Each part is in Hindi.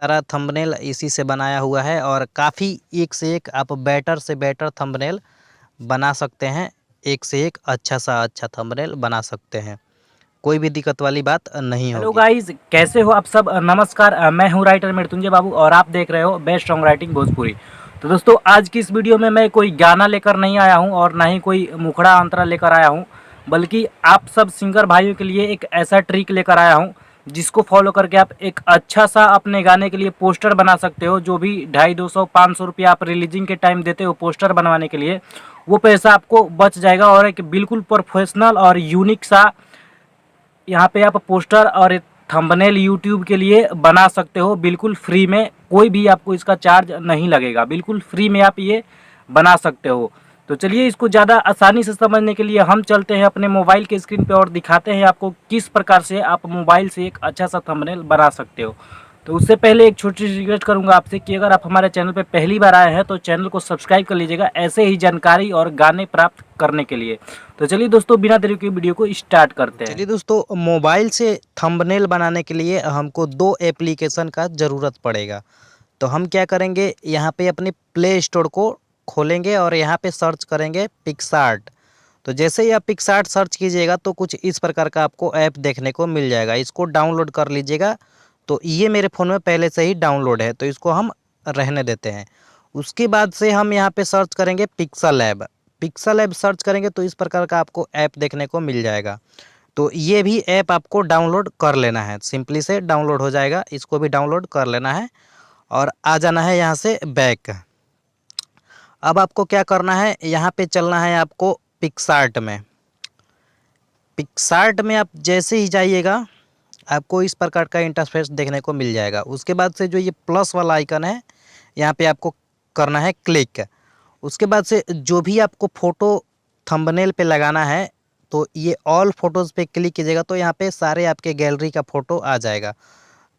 सारा थंबनेल इसी से बनाया हुआ है और काफ़ी एक से एक आप बेटर से बेटर थंबनेल बना सकते हैं। एक से एक अच्छा सा अच्छा थंबनेल बना सकते हैं, कोई भी दिक्कत वाली बात नहीं हेलो होगी। गाइस, कैसे हो आप सब। नमस्कार। मैं हूं राइटर मृत्युंजय बाबू और आप देख रहे हो बेस्ट सॉन्ग राइटिंग भोजपुरी। तो दोस्तों, आज की इस वीडियो में मैं कोई गाना लेकर नहीं आया हूं और ना ही कोई मुखड़ा अंतरा लेकर आया हूं, बल्कि आप सब सिंगर भाइयों के लिए एक ऐसा ट्रिक लेकर आया हूं जिसको फॉलो करके आप एक अच्छा सा अपने गाने के लिए पोस्टर बना सकते हो। जो भी 250-200-500 रुपया आप रिलीजिंग के टाइम देते हो पोस्टर बनवाने के लिए, वो पैसा आपको बच जाएगा और एक बिल्कुल प्रोफेशनल और यूनिक सा यहाँ पे आप पोस्टर और थंबनेल यूट्यूब के लिए बना सकते हो बिल्कुल फ्री में। कोई भी आपको इसका चार्ज नहीं लगेगा, बिल्कुल फ्री में आप ये बना सकते हो। तो चलिए, इसको ज़्यादा आसानी से समझने के लिए हम चलते हैं अपने मोबाइल के स्क्रीन पे और दिखाते हैं आपको किस प्रकार से आप मोबाइल से एक अच्छा सा थंबनेल बना सकते हो। तो उससे पहले एक छोटी सी रिक्वेस्ट करूंगा आपसे कि अगर आप हमारे चैनल पे पहली बार आए हैं तो चैनल को सब्सक्राइब कर लीजिएगा, ऐसे ही जानकारी और गाने प्राप्त करने के लिए। तो चलिए दोस्तों, बिना देरी के वीडियो को स्टार्ट करते हैं। चलिए दोस्तों, मोबाइल से थंबनेल बनाने के लिए हमको दो एप्लीकेशन का ज़रूरत पड़ेगा। तो हम क्या करेंगे, यहाँ पे अपने प्ले स्टोर को खोलेंगे और यहाँ पे सर्च करेंगे पिक्सआर्ट। तो जैसे ही आप पिक्सआर्ट सर्च कीजिएगा तो कुछ इस प्रकार का आपको ऐप देखने को मिल जाएगा। इसको डाउनलोड कर लीजिएगा। तो ये मेरे फ़ोन में पहले से ही डाउनलोड है, तो इसको हम रहने देते हैं। उसके बाद से हम यहाँ पे सर्च करेंगे pixel app. Pixel app search करेंगे तो इस प्रकार का आपको ऐप देखने को मिल जाएगा। तो ये भी ऐप आपको डाउनलोड कर लेना है, सिंपली से डाउनलोड हो जाएगा, इसको भी डाउनलोड कर लेना है और आ जाना है यहाँ से बैक। अब आपको क्या करना है, यहाँ पे चलना है आपको पिक्सआर्ट में। पिक्सआर्ट में आप जैसे ही जाइएगा आपको इस प्रकार का इंटरफेस देखने को मिल जाएगा। उसके बाद से जो ये प्लस वाला आइकन है, यहाँ पे आपको करना है क्लिक। उसके बाद से जो भी आपको फ़ोटो थंबनेल पे लगाना है, तो ये ऑल फोटोज़ पे क्लिक कीजिएगा तो यहाँ पे सारे आपके गैलरी का फ़ोटो आ जाएगा।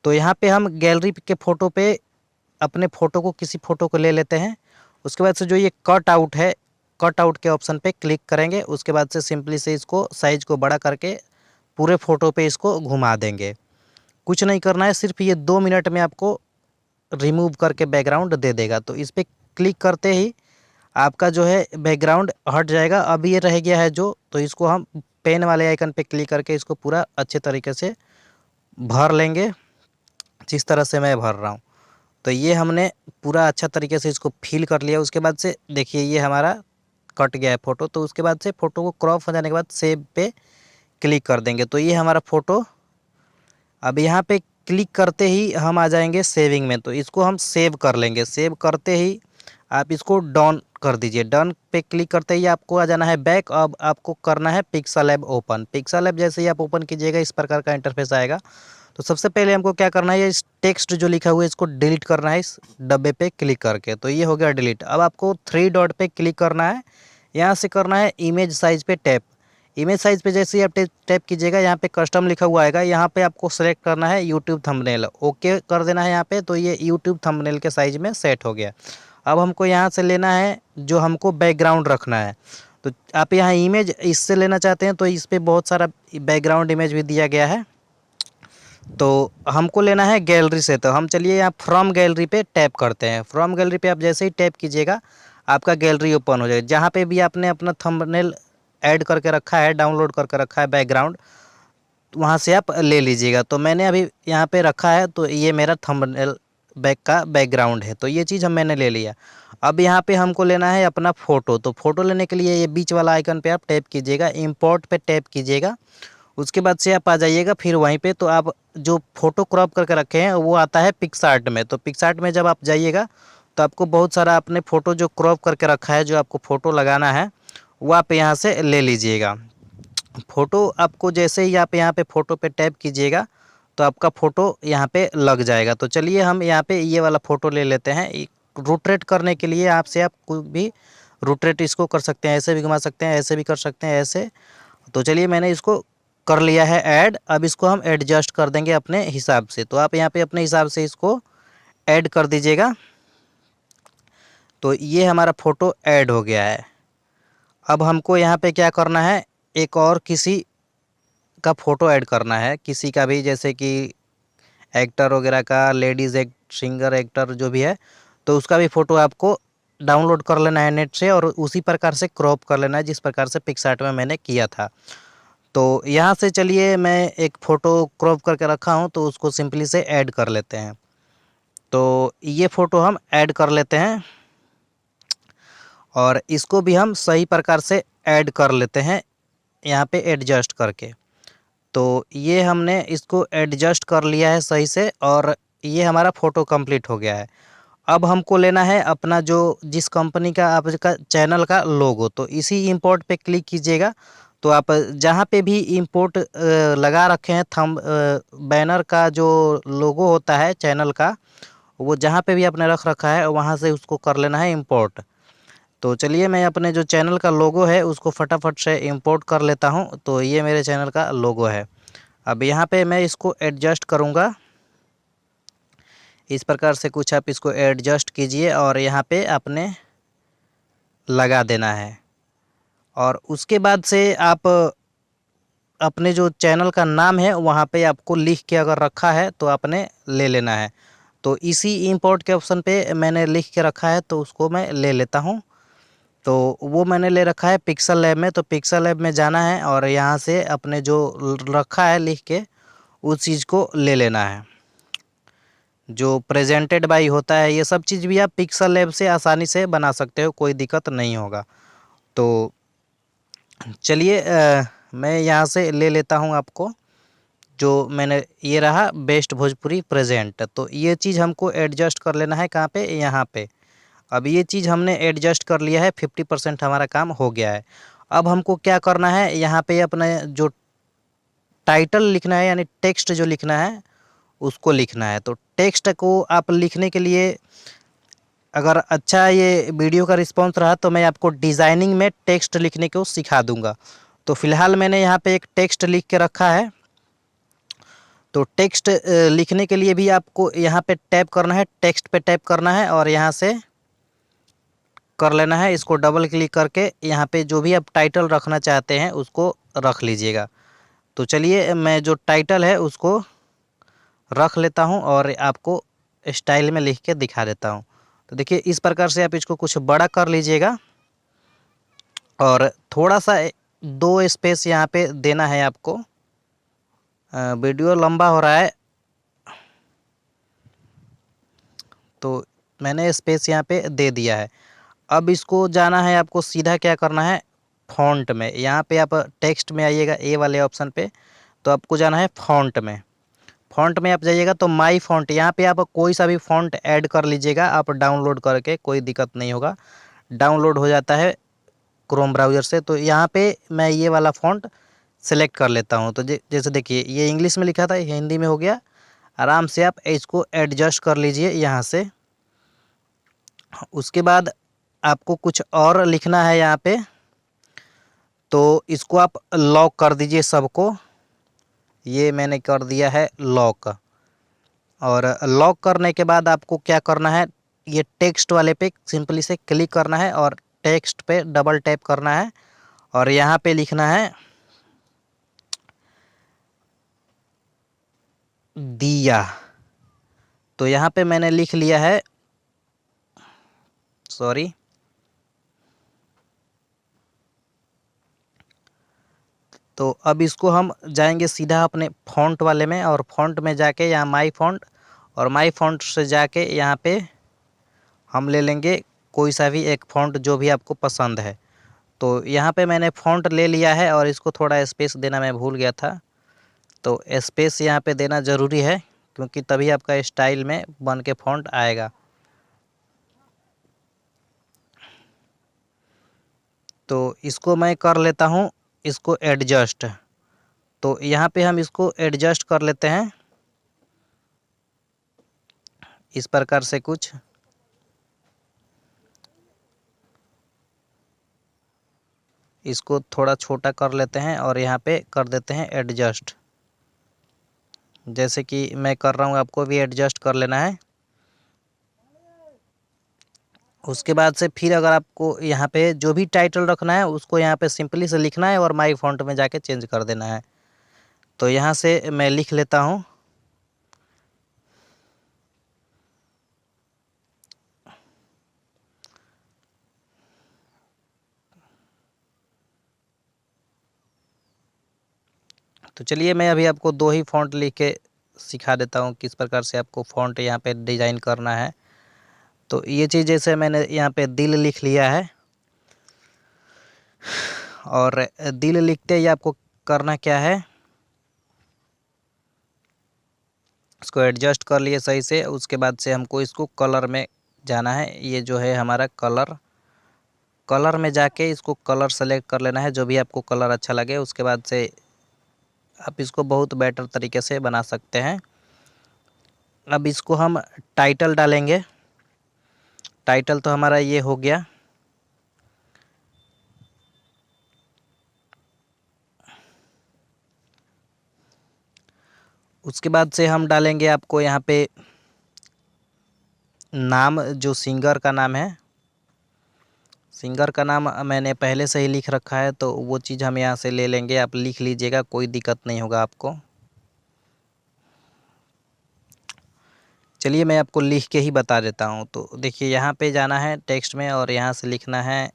तो यहाँ पे हम गैलरी के फ़ोटो पे अपने फ़ोटो को, किसी फ़ोटो को ले लेते हैं। उसके बाद से जो ये कट आउट है, कट आउट के ऑप्शन पे क्लिक करेंगे। उसके बाद से सिंपली से इसको साइज़ को बड़ा करके पूरे फ़ोटो पे इसको घुमा देंगे। कुछ नहीं करना है, सिर्फ ये 2 मिनट में आपको रिमूव करके बैकग्राउंड दे देगा। तो इस पर क्लिक करते ही आपका जो है बैकग्राउंड हट जाएगा। अब ये रह गया है जो, तो इसको हम पेन वाले आइकन पे क्लिक करके इसको पूरा अच्छे तरीके से भर लेंगे, जिस तरह से मैं भर रहा हूँ। तो ये हमने पूरा अच्छा तरीके से इसको फिल कर लिया। उसके बाद से देखिए ये हमारा कट गया है फ़ोटो। तो उसके बाद से फ़ोटो को क्रॉप हो जाने के बाद सेव पे क्लिक कर देंगे। तो ये हमारा फ़ोटो, अब यहाँ पे क्लिक करते ही हम आ जाएंगे सेविंग में। तो इसको हम सेव कर लेंगे। सेव करते ही आप इसको डन कर दीजिए। डन पे क्लिक करते ही आपको आ जाना है बैक। अब आपको करना है pixel app open. Pixel app जैसे ही आप ओपन कीजिएगा इस प्रकार का इंटरफेस आएगा। तो सबसे पहले हमको क्या करना है, इस टेक्स्ट जो लिखा हुआ है इसको डिलीट करना है इस डब्बे पे क्लिक करके। तो ये हो गया डिलीट। अब आपको 3 डॉट पे क्लिक करना है, यहाँ से करना है इमेज साइज़ पे टैप। इमेज साइज़ पे जैसे ही आप टैप कीजिएगा, यहाँ पे कस्टम लिखा हुआ आएगा, यहाँ पे आपको सेलेक्ट करना है यूट्यूब थंबनेल। ओके कर देना है यहाँ पे। तो ये यूट्यूब थंबनेल के साइज़ में सेट हो गया। अब हमको यहाँ से लेना है जो हमको बैकग्राउंड रखना है। तो आप यहाँ इमेज इससे लेना चाहते हैं तो इस पर बहुत सारा बैकग्राउंड इमेज भी दिया गया है। तो हमको लेना है गैलरी से। तो हम चलिए यहाँ फ्रॉम गैलरी पे टैप करते हैं। फ्रॉम गैलरी पे आप जैसे ही टैप कीजिएगा आपका गैलरी ओपन हो जाएगा। जहाँ पे भी आपने अपना थंबनेल ऐड करके रखा है, डाउनलोड करके रखा है बैकग्राउंड, वहाँ से आप ले लीजिएगा। तो मैंने अभी यहाँ पे रखा है, तो ये मेरा थंबनेल बैक का बैकग्राउंड है। तो ये चीज़ मैंने ले लिया। अब यहाँ पे हमको लेना है अपना फ़ोटो। तो फ़ोटो लेने के लिए ये बीच वाला आइकन पे आप टैप कीजिएगा, इंपोर्ट पे टैप कीजिएगा। उसके बाद से आप आ जाइएगा फिर वहीं पे। तो आप जो फ़ोटो क्रॉप करके रखे हैं वो आता है पिक्सआर्ट में। तो पिक्सआर्ट में जब आप जाइएगा तो आपको बहुत सारा अपने फ़ोटो जो क्रॉप करके रखा है, जो आपको फ़ोटो लगाना है, वो आप यहाँ से ले लीजिएगा। फ़ोटो आपको जैसे ही आप यहाँ पे फ़ोटो पे टैप कीजिएगा तो आपका फ़ोटो यहाँ पे लग जाएगा। तो चलिए हम यहाँ पे ये वाला फ़ोटो ले लेते हैं। रोटेट करने के लिए आपसे आप कोई भी रोटेट इसको कर सकते हैं, ऐसे भी घुमा सकते हैं, ऐसे भी कर सकते हैं, ऐसे। तो चलिए मैंने इसको कर लिया है ऐड। अब इसको हम एडजस्ट कर देंगे अपने हिसाब से। तो आप यहाँ पे अपने हिसाब से इसको ऐड कर दीजिएगा। तो ये हमारा फ़ोटो ऐड हो गया है। अब हमको यहाँ पे क्या करना है, एक और किसी का फ़ोटो ऐड करना है, किसी का भी, जैसे कि एक्टर वगैरह का, लेडीज़ सिंगर एक्टर जो भी है, तो उसका भी फ़ोटो आपको डाउनलोड कर लेना है नेट से और उसी प्रकार से क्रॉप कर लेना है जिस प्रकार से पिक्सआर्ट में मैंने किया था। तो यहाँ से चलिए मैं एक फ़ोटो क्रॉप करके रखा हूँ, तो उसको सिंपली से ऐड कर लेते हैं। तो ये फ़ोटो हम ऐड कर लेते हैं और इसको भी हम सही प्रकार से ऐड कर लेते हैं यहाँ पे एडजस्ट करके। तो ये हमने इसको एडजस्ट कर लिया है सही से और ये हमारा फ़ोटो कंप्लीट हो गया है। अब हमको लेना है अपना जो जिस कंपनी का आपका चैनल का लोगो, तो इसी इंपोर्ट पे क्लिक कीजिएगा। तो आप जहाँ पे भी इंपोर्ट लगा रखे हैं बैनर का जो लोगो होता है चैनल का, वो जहाँ पे भी आपने रख रखा है वहाँ से उसको कर लेना है इंपोर्ट। तो चलिए मैं अपने जो चैनल का लोगो है उसको फटाफट से इंपोर्ट कर लेता हूँ। तो ये मेरे चैनल का लोगो है। अब यहाँ पे मैं इसको एडजस्ट करूँगा, इस प्रकार से कुछ आप इसको एडजस्ट कीजिए और यहाँ पे आपने लगा देना है। और उसके बाद से आप अपने जो चैनल का नाम है वहाँ पे आपको लिख के अगर रखा है तो आपने ले लेना है। तो इसी इंपोर्ट के ऑप्शन पे मैंने लिख के रखा है, तो उसको मैं ले लेता हूँ। तो वो मैंने ले रखा है पिक्सल लैब में। तो पिक्सल लैब में जाना है और यहाँ से अपने जो रखा है लिख के उस चीज़ को ले लेना है जो प्रेजेंटेड बाई होता है। ये सब चीज़ भी आप पिक्सल लैब से आसानी से बना सकते हो, कोई दिक्कत नहीं होगा। तो चलिए मैं यहाँ से ले लेता हूँ आपको जो मैंने ये रहा बेस्ट भोजपुरी प्रेजेंट। तो ये चीज़ हमको एडजस्ट कर लेना है कहाँ पे, यहाँ पे। अब ये चीज़ हमने एडजस्ट कर लिया है, 50% हमारा काम हो गया है। अब हमको क्या करना है, यहाँ पे अपना जो टाइटल लिखना है यानी टेक्स्ट जो लिखना है उसको लिखना है। तो टेक्स्ट को आप लिखने के लिए अगर अच्छा ये वीडियो का रिस्पांस रहा तो मैं आपको डिज़ाइनिंग में टेक्स्ट लिखने को सिखा दूंगा। तो फिलहाल मैंने यहाँ पे एक टेक्स्ट लिख के रखा है। तो टेक्स्ट लिखने के लिए भी आपको यहाँ पे टैप करना है, टेक्स्ट पे टैप करना है और यहाँ से कर लेना है इसको डबल क्लिक करके। यहाँ पे जो भी आप टाइटल रखना चाहते हैं उसको रख लीजिएगा। तो चलिए मैं जो टाइटल है उसको रख लेता हूँ और आपको स्टाइल में लिख के दिखा देता हूँ। तो देखिए इस प्रकार से आप इसको कुछ बड़ा कर लीजिएगा और थोड़ा सा 2 स्पेस यहाँ पे देना है आपको। वीडियो लंबा हो रहा है तो मैंने स्पेस यहाँ पे दे दिया है। अब इसको जाना है आपको सीधा क्या करना है, फ़ॉन्ट में। यहाँ पे आप टेक्स्ट में आइएगा ए वाले ऑप्शन पे, तो आपको जाना है फ़ॉन्ट में। फ़ॉन्ट में आप जाइएगा तो माई फ़ॉन्ट, यहाँ पे आप कोई सा भी फ़ॉन्ट ऐड कर लीजिएगा आप डाउनलोड करके, कोई दिक्कत नहीं होगा, डाउनलोड हो जाता है क्रोम ब्राउज़र से। तो यहाँ पे मैं ये वाला फ़ॉन्ट सेलेक्ट कर लेता हूँ। तो जैसे देखिए ये इंग्लिश में लिखा था, हिंदी में हो गया। आराम से आप इसको एडजस्ट कर लीजिए यहाँ से। उसके बाद आपको कुछ और लिखना है यहाँ पे, तो इसको आप लॉक कर दीजिए सबको। ये मैंने कर दिया है लॉक। और लॉक करने के बाद आपको क्या करना है, ये टेक्स्ट वाले पे सिंपली से क्लिक करना है और टेक्स्ट पे डबल टैप करना है और यहाँ पे लिखना है दिया। तो यहाँ पे मैंने लिख लिया है, सॉरी, तो अब इसको हम जाएंगे सीधा अपने फ़ॉन्ट वाले में और फ़ॉन्ट में जाके यहाँ माई फ़ॉन्ट, और माई फ़ॉन्ट से जाके यहाँ पे हम ले लेंगे कोई सा भी एक फ़ॉन्ट जो भी आपको पसंद है। तो यहाँ पे मैंने फ़ॉन्ट ले लिया है और इसको थोड़ा स्पेस देना मैं भूल गया था। तो स्पेस यहाँ पे देना ज़रूरी है क्योंकि तभी आपका स्टाइल में बन के फ़ॉन्ट आएगा। तो इसको मैं कर लेता हूँ इसको एडजस्ट। तो यहाँ पे हम इसको एडजस्ट कर लेते हैं इस प्रकार से कुछ। इसको थोड़ा छोटा कर लेते हैं और यहाँ पे कर देते हैं एडजस्ट। जैसे कि मैं कर रहा हूँ आपको भी एडजस्ट कर लेना है। उसके बाद से फिर अगर आपको यहाँ पे जो भी टाइटल रखना है उसको यहाँ पे सिंपली से लिखना है और माई फ़ॉन्ट में जाके चेंज कर देना है। तो यहाँ से मैं लिख लेता हूँ तो चलिए मैं अभी आपको 2 ही फ़ॉन्ट लिख के सिखा देता हूँ किस प्रकार से आपको फ़ॉन्ट यहाँ पे डिज़ाइन करना है। तो ये चीज़ जैसे मैंने यहाँ पे दिल लिख लिया है, और दिल लिखते ही आपको करना क्या है, इसको एडजस्ट कर लिए सही से। उसके बाद से हमको इसको कलर में जाना है। ये जो है हमारा कलर में जाके इसको कलर सेलेक्ट कर लेना है, जो भी आपको कलर अच्छा लगे। उसके बाद से आप इसको बहुत बेटर तरीके से बना सकते हैं। अब इसको हम टाइटल डालेंगे। टाइटल तो हमारा ये हो गया। उसके बाद से हम डालेंगे आपको यहाँ पे नाम, जो सिंगर का नाम है। सिंगर का नाम मैंने पहले से ही लिख रखा है, तो वो चीज़ हम यहाँ से ले लेंगे। आप लिख लीजिएगा, कोई दिक्कत नहीं होगा आपको। चलिए मैं आपको लिख के ही बता देता हूँ। तो देखिए यहाँ पे जाना है टेक्स्ट में, और यहाँ से लिखना है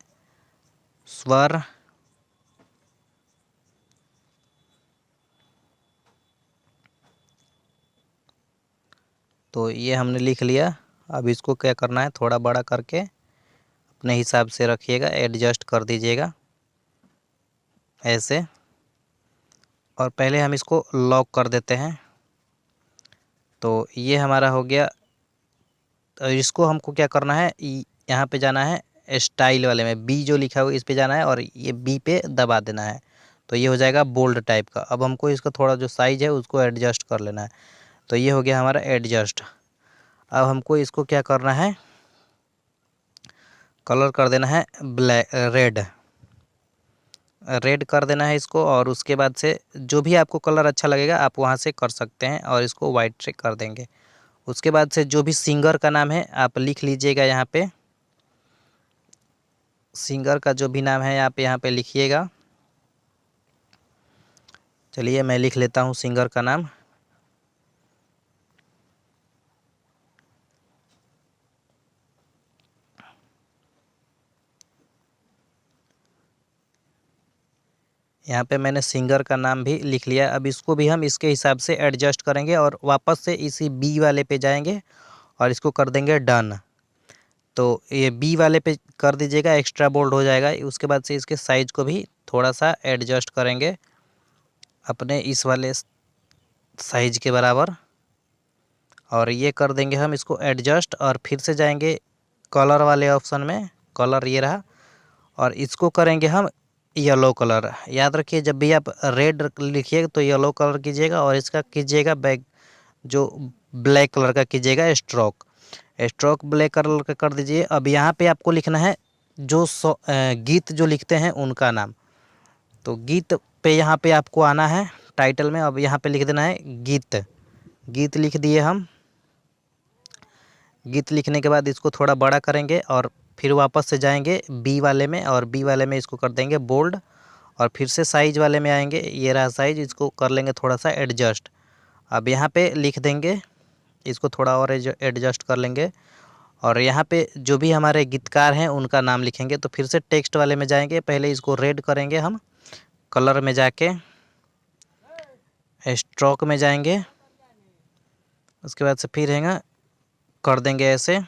स्वर। तो ये हमने लिख लिया। अब इसको क्या करना है, थोड़ा बड़ा करके अपने हिसाब से रखिएगा, एडजस्ट कर दीजिएगा ऐसे। और पहले हम इसको लॉक कर देते हैं। तो ये हमारा हो गया। तो इसको हमको क्या करना है, यहाँ पे जाना है स्टाइल वाले में, बी जो लिखा हुआ है इस पे जाना है, और ये बी पे दबा देना है। तो ये हो जाएगा बोल्ड टाइप का। अब हमको इसका थोड़ा जो साइज़ है उसको एडजस्ट कर लेना है। तो ये हो गया हमारा एडजस्ट। अब हमको इसको क्या करना है, कलर कर देना है ब्लैक, रेड कर देना है इसको। और उसके बाद से जो भी आपको कलर अच्छा लगेगा आप वहाँ से कर सकते हैं, और इसको वाइट से कर देंगे। उसके बाद से जो भी सिंगर का नाम है आप लिख लीजिएगा यहाँ पे। सिंगर का जो भी नाम है आप यहाँ पे लिखिएगा। चलिए मैं लिख लेता हूँ सिंगर का नाम। यहाँ पे मैंने सिंगर का नाम भी लिख लिया। अब इसको भी हम इसके हिसाब से एडजस्ट करेंगे, और वापस से इसी बी वाले पे जाएंगे और इसको कर देंगे डन। तो ये बी वाले पे कर दीजिएगा, एक्स्ट्रा बोल्ड हो जाएगा। उसके बाद से इसके साइज़ को भी थोड़ा सा एडजस्ट करेंगे अपने इस वाले साइज के बराबर, और ये कर देंगे हम इसको एडजस्ट। और फिर से जाएंगे कलर वाले ऑप्शन में, कलर ये रहा, और इसको करेंगे हम येलो कलर। याद रखिए जब भी आप रेड लिखिएगा तो येलो कलर कीजिएगा, और इसका कीजिएगा बैक जो ब्लैक कलर का कीजिएगा स्ट्रोक ब्लैक कलर का कर दीजिए। अब यहाँ पे आपको लिखना है जो गीत जो लिखते हैं उनका नाम। तो गीत पे यहाँ पे आपको आना है टाइटल में। अब यहाँ पे लिख देना है गीत लिख दिए हम। गीत लिखने के बाद इसको थोड़ा बड़ा करेंगे, और फिर वापस से जाएंगे बी वाले में, और बी वाले में इसको कर देंगे बोल्ड। और फिर से साइज वाले में आएंगे, ये रहा साइज, इसको कर लेंगे थोड़ा सा एडजस्ट। अब यहाँ पे लिख देंगे, इसको थोड़ा और एडजस्ट कर लेंगे। और यहाँ पे जो भी हमारे गीतकार हैं उनका नाम लिखेंगे। तो फिर से टेक्स्ट वाले में जाएंगे, पहले इसको रेड करेंगे हम, कलर में जाके स्ट्रोक में जाएंगे। उसके बाद से फिर है कर देंगे ऐसे।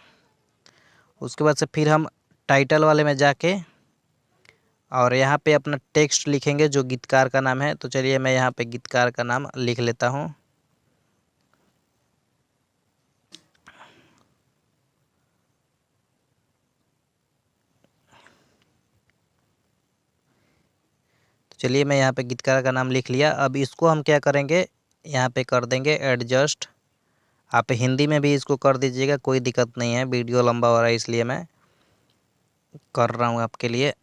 उसके बाद से फिर हम टाइटल वाले में जाके और यहाँ पे अपना टेक्स्ट लिखेंगे जो गीतकार का नाम है। तो चलिए मैं यहाँ पे गीतकार का नाम लिख लेता हूँ। तो चलिए मैं यहाँ पे गीतकार का नाम लिख लिया। अब इसको हम क्या करेंगे, यहाँ पे कर देंगे एडजस्ट। आप हिंदी में भी इसको कर दीजिएगा, कोई दिक्कत नहीं है, वीडियो लंबा हो रहा है इसलिए मैं कर रहा हूँ आपके लिए।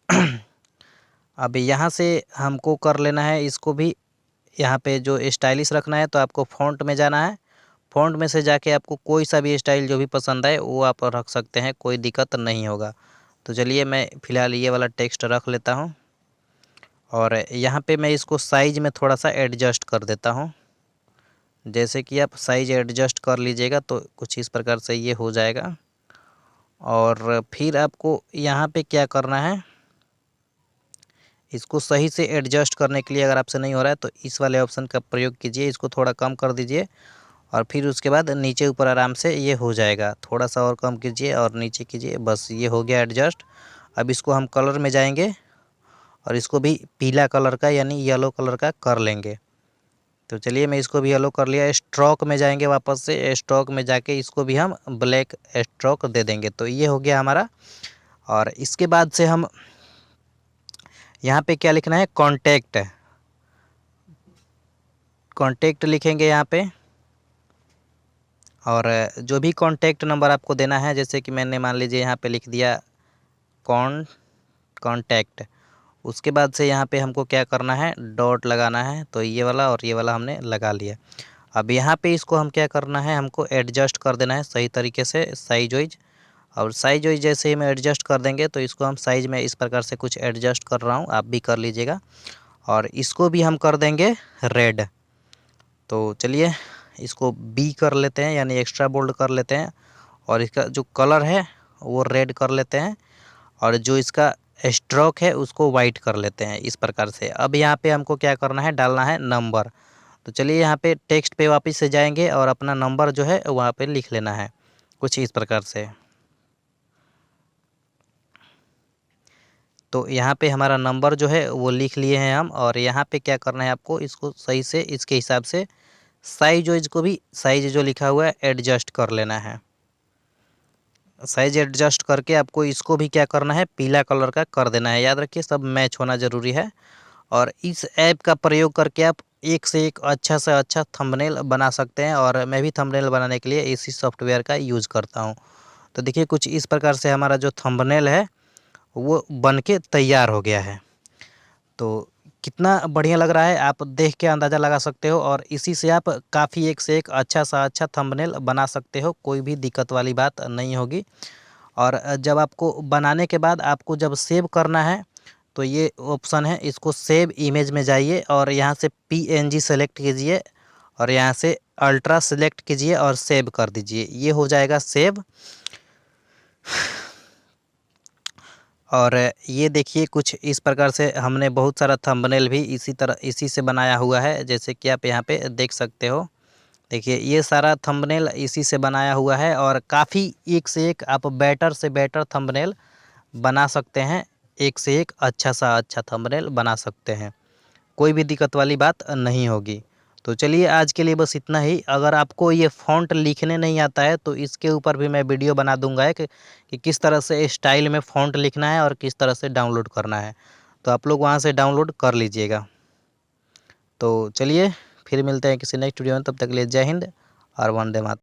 अब यहाँ से हमको कर लेना है इसको भी, यहाँ पे जो स्टाइलिश रखना है तो आपको फ़ॉन्ट में जाना है। फ़ॉन्ट में से जाके आपको कोई सा भी स्टाइल जो भी पसंद आए वो आप रख सकते हैं, कोई दिक्कत नहीं होगा। तो चलिए मैं फ़िलहाल ये वाला टेक्स्ट रख लेता हूँ, और यहाँ पे मैं इसको साइज़ में थोड़ा सा एडजस्ट कर देता हूँ। जैसे कि आप साइज़ एडजस्ट कर लीजिएगा तो कुछ इस प्रकार से ये हो जाएगा। और फिर आपको यहाँ पे क्या करना है, इसको सही से एडजस्ट करने के लिए अगर आपसे नहीं हो रहा है तो इस वाले ऑप्शन का प्रयोग कीजिए, इसको थोड़ा कम कर दीजिए और फिर उसके बाद नीचे ऊपर आराम से ये हो जाएगा। थोड़ा सा और कम कीजिए और नीचे कीजिए, बस ये हो गया एडजस्ट। अब इसको हम कलर में जाएंगे और इसको भी पीला कलर का यानी येलो कलर का कर लेंगे। तो चलिए मैं इसको भी येलो कर लिया। स्ट्रोक में जाएंगे, वापस से स्ट्रोक में जाके इसको भी हम ब्लैक स्ट्रोक दे देंगे। तो ये हो गया हमारा। और इसके बाद से हम यहाँ पे क्या लिखना है, कॉन्टैक्ट। कॉन्टैक्ट लिखेंगे यहाँ पे और जो भी कॉन्टैक्ट नंबर आपको देना है, जैसे कि मैंने मान लीजिए यहाँ पे लिख दिया कॉन्टैक्ट। उसके बाद से यहाँ पे हमको क्या करना है, डॉट लगाना है। तो ये वाला और ये वाला हमने लगा लिया। अब यहाँ पे इसको हम क्या करना है, हमको एडजस्ट कर देना है सही तरीके से साइज वाइज। और साइज वाइज जैसे ही हम एडजस्ट कर देंगे तो इसको हम साइज में इस प्रकार से कुछ एडजस्ट कर रहा हूँ, आप भी कर लीजिएगा। और इसको भी हम कर देंगे रेड। तो चलिए इसको बी कर लेते हैं यानी एक्स्ट्रा बोल्ड कर लेते हैं और इसका जो कलर है वो रेड कर लेते हैं और जो इसका स्ट्रोक है उसको वाइट कर लेते हैं इस प्रकार से। अब यहाँ पे हमको क्या करना है, डालना है नंबर। तो चलिए यहाँ पे टेक्स्ट पे वापस से जाएंगे और अपना नंबर जो है वहाँ पे लिख लेना है कुछ इस प्रकार से। तो यहाँ पे हमारा नंबर जो है वो लिख लिए हैं हम। और यहाँ पे क्या करना है, आपको इसको सही से इसके हिसाब से साइज वाइज को भी साइज जो लिखा हुआ है एडजस्ट कर लेना है। साइज एडजस्ट करके आपको इसको भी क्या करना है, पीला कलर का कर देना है। याद रखिए सब मैच होना ज़रूरी है। और इस ऐप का प्रयोग करके आप एक से एक अच्छा से अच्छा थंबनेल बना सकते हैं। और मैं भी थंबनेल बनाने के लिए इसी सॉफ्टवेयर का यूज़ करता हूँ। तो देखिए कुछ इस प्रकार से हमारा जो थंबनेल है वो बन के तैयार हो गया है। तो कितना बढ़िया लग रहा है आप देख के अंदाज़ा लगा सकते हो। और इसी से आप काफ़ी एक से एक अच्छा सा अच्छा थंबनेल बना सकते हो, कोई भी दिक्कत वाली बात नहीं होगी। और जब आपको बनाने के बाद आपको जब सेव करना है तो ये ऑप्शन है, इसको सेव इमेज में जाइए और यहाँ से PNG सेलेक्ट कीजिए और यहाँ से अल्ट्रा सेलेक्ट कीजिए और सेव कर दीजिए। ये हो जाएगा सेव। और ये देखिए कुछ इस प्रकार से हमने बहुत सारा थंबनेल भी इसी से बनाया हुआ है, जैसे कि आप यहाँ पे देख सकते हो। देखिए ये सारा थंबनेल इसी से बनाया हुआ है और काफ़ी एक से एक आप बेटर से बेटर थंबनेल बना सकते हैं, एक से एक अच्छा सा अच्छा थंबनेल बना सकते हैं, कोई भी दिक्कत वाली बात नहीं होगी। तो चलिए आज के लिए बस इतना ही। अगर आपको ये फ़ॉन्ट लिखने नहीं आता है तो इसके ऊपर भी मैं वीडियो बना दूंगा कि किस तरह से स्टाइल में फ़ॉन्ट लिखना है और किस तरह से डाउनलोड करना है। तो आप लोग वहाँ से डाउनलोड कर लीजिएगा। तो चलिए फिर मिलते हैं किसी नेक्स्ट वीडियो में, तब तक के लिए जय हिंद और वंदे मातरम।